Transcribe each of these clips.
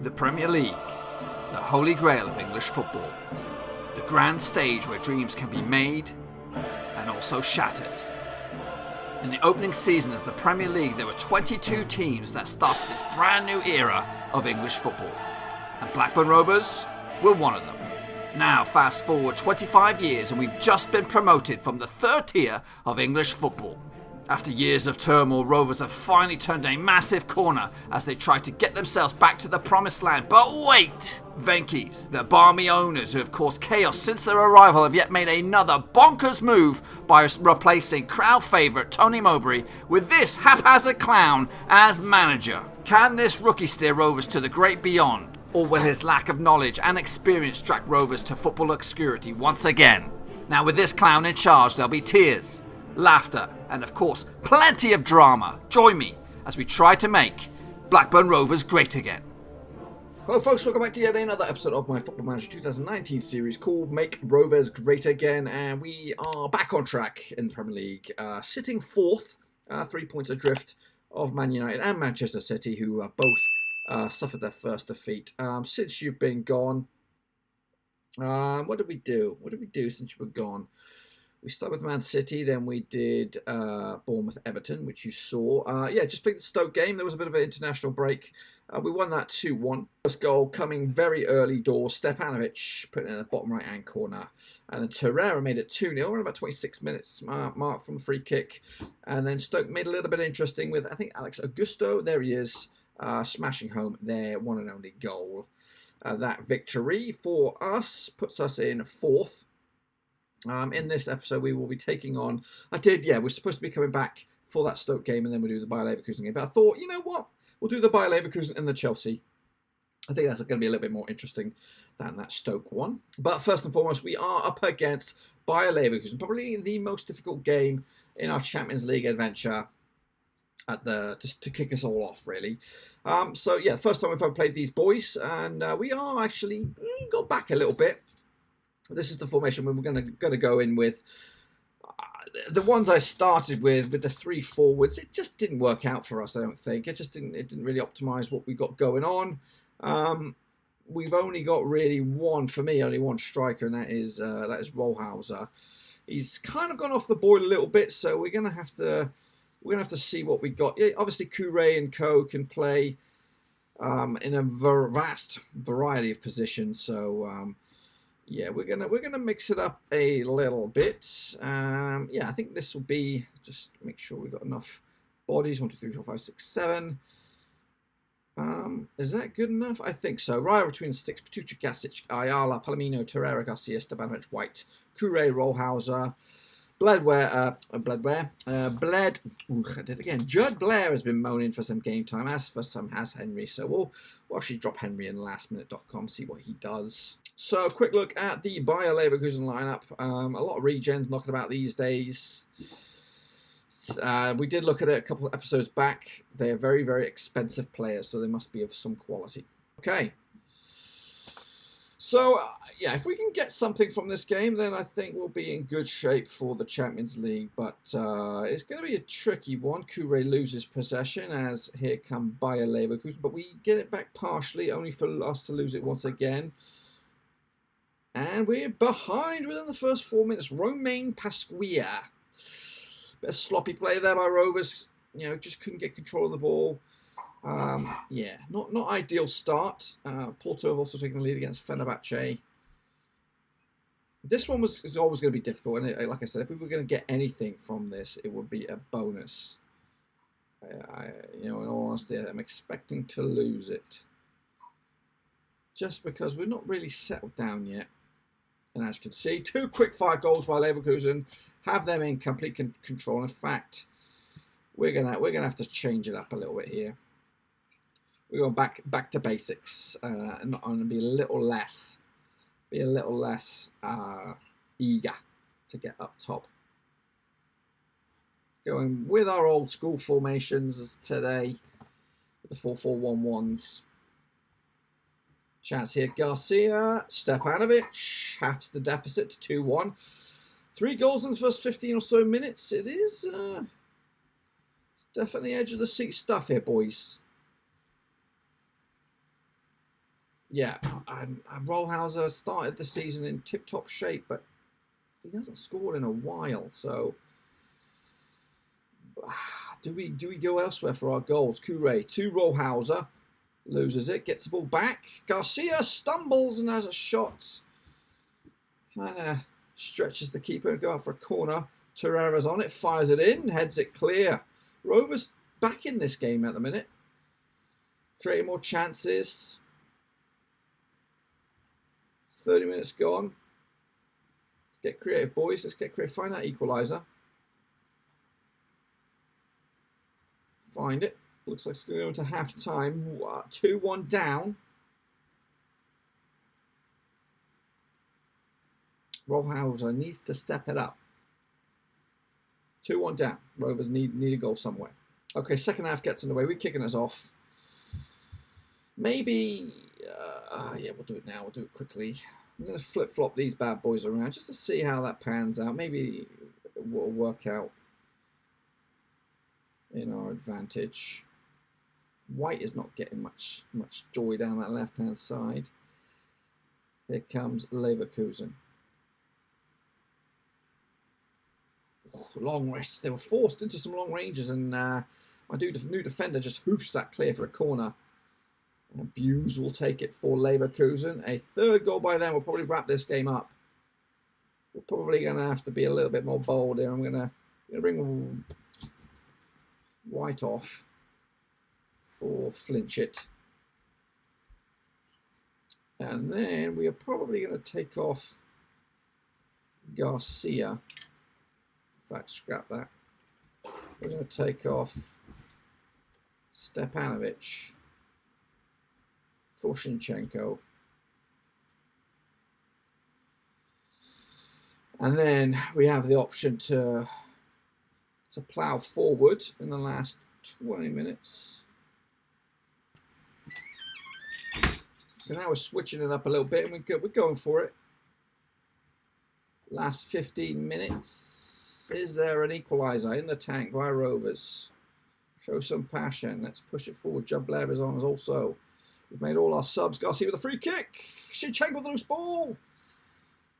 The Premier League, the holy grail of English football. The grand stage where dreams can be made and also shattered. In the opening season of the Premier League, there were 22 teams that started this brand new era of English football. And Blackburn Rovers were one of them. Now, fast forward 25 years and we've just been promoted from the third tier of English football. After years of turmoil, Rovers have finally turned a massive corner as they try to get themselves back to the promised land. But wait! Venky's, the balmy owners who have caused chaos since their arrival, have yet made another bonkers move by replacing crowd favourite Tony Mowbray with this haphazard clown as manager. Can this rookie steer Rovers to the great beyond? Or will his lack of knowledge and experience drag Rovers to football obscurity once again? Now with this clown in charge, there'll be tears, laughter, and of course, plenty of drama. Join me as we try to make Blackburn Rovers great again. Hello folks, welcome back to yet another episode of my Football Manager 2019 series called Make Rovers Great Again, and we are back on track in the Premier League, sitting fourth, 3 points adrift of Man United and Manchester City, who both suffered their first defeat. Since you've been gone, what did we do? What did we do since you were gone? We started with Man City, then we did Bournemouth-Everton, which you saw. Just played the Stoke game. There was a bit of an international break. We won that 2-1. First goal coming very early doors. Stepanovic put it in the bottom right-hand corner. And then Torreira made it 2-0 around about 26 minutes mark from the free kick. And then Stoke made it a little bit interesting with, I think, Alex Augusto. There he is, smashing home their one and only goal. That victory for us puts us in fourth. In this episode, we will be taking on... we're supposed to be coming back for that Stoke game, and then we'll do the Bayer Leverkusen game. But I thought, you know what? We'll do the Bayer Leverkusen and the Chelsea. I think that's going to be a little bit more interesting than that Stoke one. But first and foremost, we are up against Bayer Leverkusen, probably the most difficult game in our Champions League adventure just to kick us all off, really. First time we've ever played these boys, and we are actually got back a little bit. This is the formation we're going to go in with. The ones I started with the three forwards, it just didn't work out for us, I don't think. It didn't really optimise what we got going on. We've only got really only one striker, and that is Rollhauser. He's kind of gone off the boil a little bit, so we're gonna have to see what we got. Yeah, obviously Kouré and Co can play in a vast variety of positions, so we're gonna mix it up a little bit. I think this will be, just make sure we got enough bodies. 1, 2, 3, 4, 5, 6, 7. Is that good enough? I think so. Raya between the sticks: Patucha, Gasic, Ayala, Palomino, Torreira, Garcia, Stepanovic, White, Kouré, Rollhauser, Judd Blair has been moaning for some game time, as for some has Henry, so we'll actually drop Henry in lastminute.com, see what he does. So, quick look at the Bayer Leverkusen lineup. A lot of regens knocking about these days. We did look at it a couple of episodes back. They are very, very expensive players, so they must be of some quality. Okay. So, if we can get something from this game, then I think we'll be in good shape for the Champions League. But it's going to be a tricky one. Kouré loses possession as here come Bayer Leverkusen. But we get it back partially, only for us to lose it once again. And we're behind within the first 4 minutes. Romain Pasquia. Bit of sloppy play there by Rovers. Just couldn't get control of the ball. Not ideal start. Porto have also taken the lead against Fenerbahce. This one is always going to be difficult. And like I said, if we were going to get anything from this, it would be a bonus. In all honesty, I'm expecting to lose it. Just because we're not really settled down yet. And as you can see, 2 quick-fire goals by Leverkusen have them in complete control. In fact, we're gonna have to change it up a little bit here. We're going back to basics, and I'm gonna be a little less eager to get up top. Going with our old school formations as today, with the 4-4-1-1s. Chance here, Garcia, Stepanovic, halves the deficit to 2-1. 3 goals in the first 15 or so minutes. It is it's definitely edge of the seat stuff here, boys. yeah, Rollhauser started the season in tip-top shape, but he hasn't scored in a while. So, do we go elsewhere for our goals? Kure to Rollhauser, loses it, gets the ball back. Garcia stumbles and has a shot. Kind of stretches the keeper and go out for a corner. Torreira's on it, fires it in, heads it clear. Rovers back in this game at the minute, creating more chances. 30 minutes gone. Let's get creative, boys. Let's get creative. Find that equaliser. Find it. Looks like it's going to go into half time. 2-1 down. Rollhauser needs to step it up. 2-1 down. Rovers need a goal somewhere. Okay, second half gets underway. We're kicking us off. Maybe, yeah, we'll do it now. We'll do it quickly. I'm going to flip-flop these bad boys around just to see how that pans out. Maybe it will work out in our advantage. White is not getting much joy down that left-hand side. Here comes Leverkusen. Oh, long rest. They were forced into some long ranges, and my new defender just hoofs that clear for a corner. And Buse will take it for Leverkusen. A third goal by them will probably wrap this game up. We're probably going to have to be a little bit more bold here. I'm going to bring White off for Flinchit. And then we are probably going to take off Garcia. In fact, scrap that. We're going to take off Stepanovic. Forshinchenko. And then we have the option to plough forward in the last 20 minutes. So now we're switching it up a little bit, and we're going for it. Last 15 minutes. Is there an equaliser in the tank by Rovers? Show some passion. Let's push it forward. Judd Blair is on us also. We've made all our subs. Garcia with a free kick. Shinchenko with the loose ball.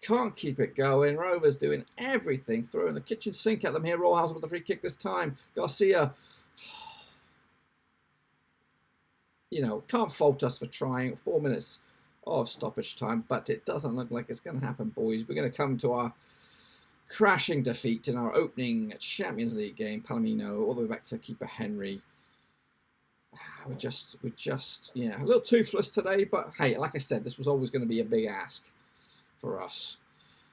Can't keep it going. Rovers doing everything. Throwing the kitchen sink at them here. Rollhauser with the free kick this time. Garcia. You know, can't fault us for trying. 4 minutes of stoppage time. But it doesn't look like it's going to happen, boys. We're going to come to our crashing defeat in our opening Champions League game. Palomino all the way back to keeper Henry. We're just, yeah, a little toothless today, but hey, like I said, this was always going to be a big ask for us.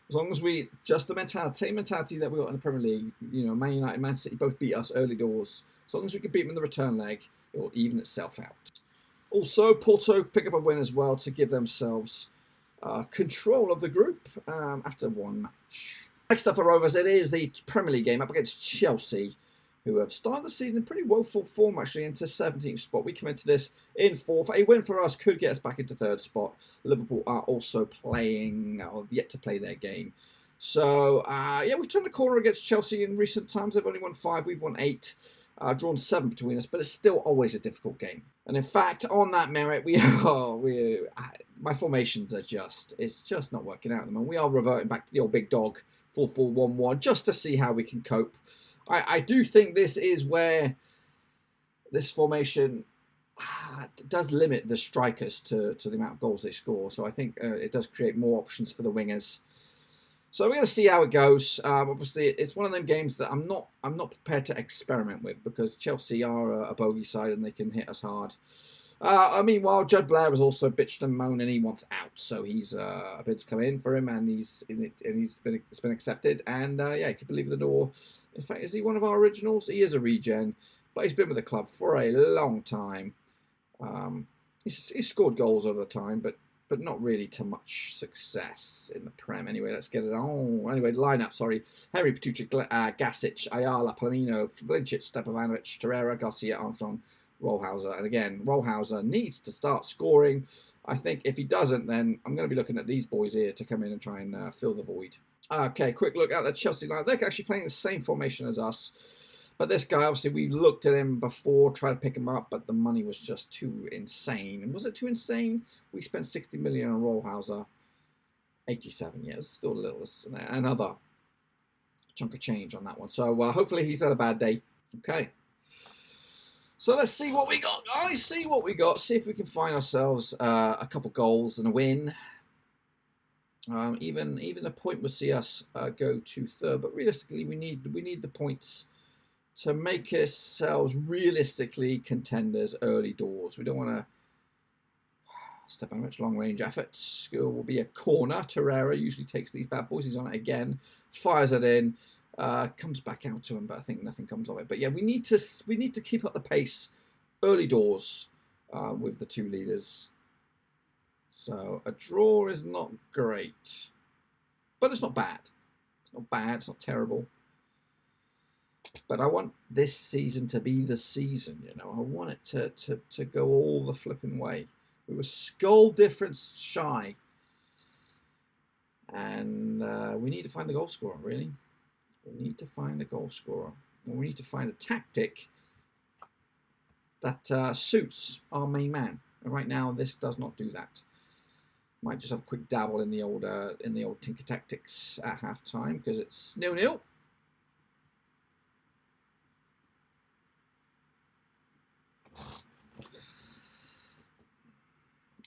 As long as we, just the mentality that we got in the Premier League, you know, Man United, Man City both beat us early doors. As long as we can beat them in the return leg, it will even itself out. Also, Porto pick up a win as well to give themselves control of the group after one match. Next up for Rovers, it is the Premier League game up against Chelsea, who have started the season in pretty woeful form, actually, into 17th spot. We come into this in 4th. A win for us could get us back into 3rd spot. Liverpool are also playing, or yet to play their game. So, yeah, we've turned the corner against Chelsea in recent times. They've only won 5, we've won 8. Drawn 7 between us, but it's still always a difficult game. And in fact, on that merit, my formations are it's just not working out at the moment. We are reverting back to the old big dog 4-4-1-1 just to see how we can cope. I do think this is where this formation does limit the strikers to the amount of goals they score. So I think it does create more options for the wingers. So we're going to see how it goes. Obviously, it's one of them games that I'm not prepared to experiment with because Chelsea are a bogey side and they can hit us hard. Meanwhile, Judd Blair has also bitched and moaned and he wants out, so he's a bid's come in for him and it's been accepted. And yeah, he could be leaving the door. In fact, is he one of our originals? He is a regen, but he's been with the club for a long time. He's scored goals over the time, but not really to much success in the Prem. Anyway, let's get it on. Anyway, lineup, sorry. Henry, Petucci, Gasic, Ayala, Palomino, Flinchit, Stepanovic, Torreira, Garcia, Armstrong, Rollhauser. And again, Rollhauser needs to start scoring. I think if he doesn't, then I'm going to be looking at these boys here to come in and try and fill the void. Okay, quick look at the Chelsea line. They're actually playing the same formation as us. But this guy, obviously, we looked at him before, tried to pick him up, but the money was just too insane. And was it too insane? We spent 60 million on Rollhauser. 87 years, still a little, another chunk of change on that one. So hopefully he's had a bad day. Okay. So let's see what we got, guys. See what we got. See if we can find ourselves a couple goals and a win. Even a point will see us go to third, but realistically, we need the points to make ourselves realistically contenders early doors. We don't want to step on much long-range efforts. Will be a corner. Torreira usually takes these bad boys. He's on it again, fires it in, comes back out to him, but I think nothing comes of it. But yeah, we need to keep up the pace early doors with the two leaders. So a draw is not great, but it's not bad. It's not bad. It's not terrible. But I want this season to be the season, you know. I want it to go all the flipping way. We were goal difference shy. And we need to find the goal scorer, really. We need to find the goal scorer. And we need to find a tactic that suits our main man. And right now, this does not do that. Might just have a quick dabble in the old Tinker Tactics at half time because it's 0-0.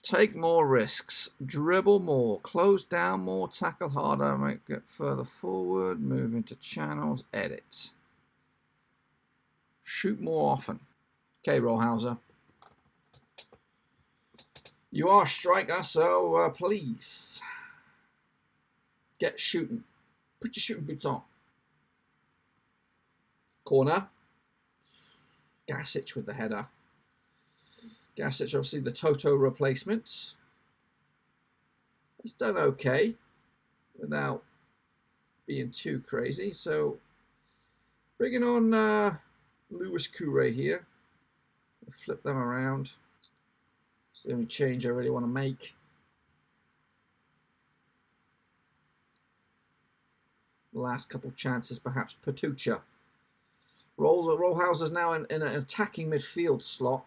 Take more risks, dribble more, close down more, tackle harder, make it further forward, move into channels, edit. Shoot more often. Okay, Rollhauser. You are a striker, so please get shooting. Put your shooting boots on. Corner. Gasic with the header. Gasic, obviously the Toto replacement. He's done okay without being too crazy. So bringing on Lewis Couré here. Flip them around. It's the only change I really want to make. Last couple chances, perhaps Patucha. Rollhauser's now in an attacking midfield slot.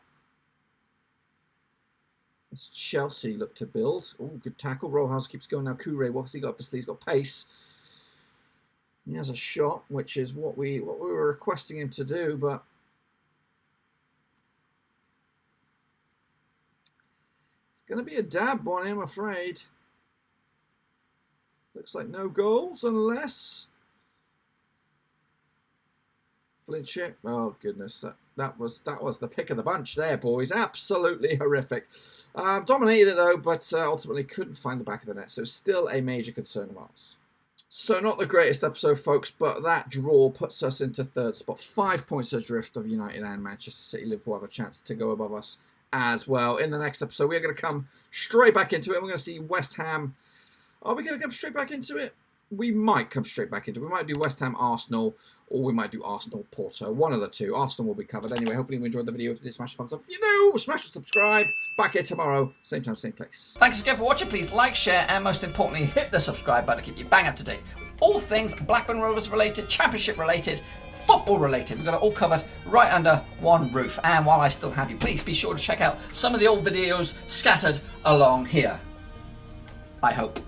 As Chelsea look to build. Oh, good tackle. Rollhauser keeps going now. Couré, what's he got? Obviously, he's got pace. He has a shot, which is what we were requesting him to do, but it's going to be a dab one, I'm afraid. Looks like no goals unless Flintship. Oh goodness, that was the pick of the bunch there, boys. Absolutely horrific. Dominated it though, but ultimately couldn't find the back of the net. So still a major concern of ours. So not the greatest episode, folks, but that draw puts us into third spot. 5 points adrift of United and Manchester City. Liverpool have a chance to go above us as well. In the next episode, we're going to come straight back into it. We're going to see West Ham. Are we going to come straight back into it? We might come straight back into it. We might do West Ham, Arsenal, or we might do Arsenal, Porto. One of the two. Arsenal will be covered. Anyway, hopefully you enjoyed the video. If you did, smash the thumbs up. If you know, smash the subscribe. Back here tomorrow, same time, same place. Thanks again for watching. Please like, share, and most importantly, hit the subscribe button to keep you bang up to date with all things Blackburn Rovers related, Championship related, football related. We've got it all covered right under one roof. And while I still have you, please be sure to check out some of the old videos scattered along here. I hope.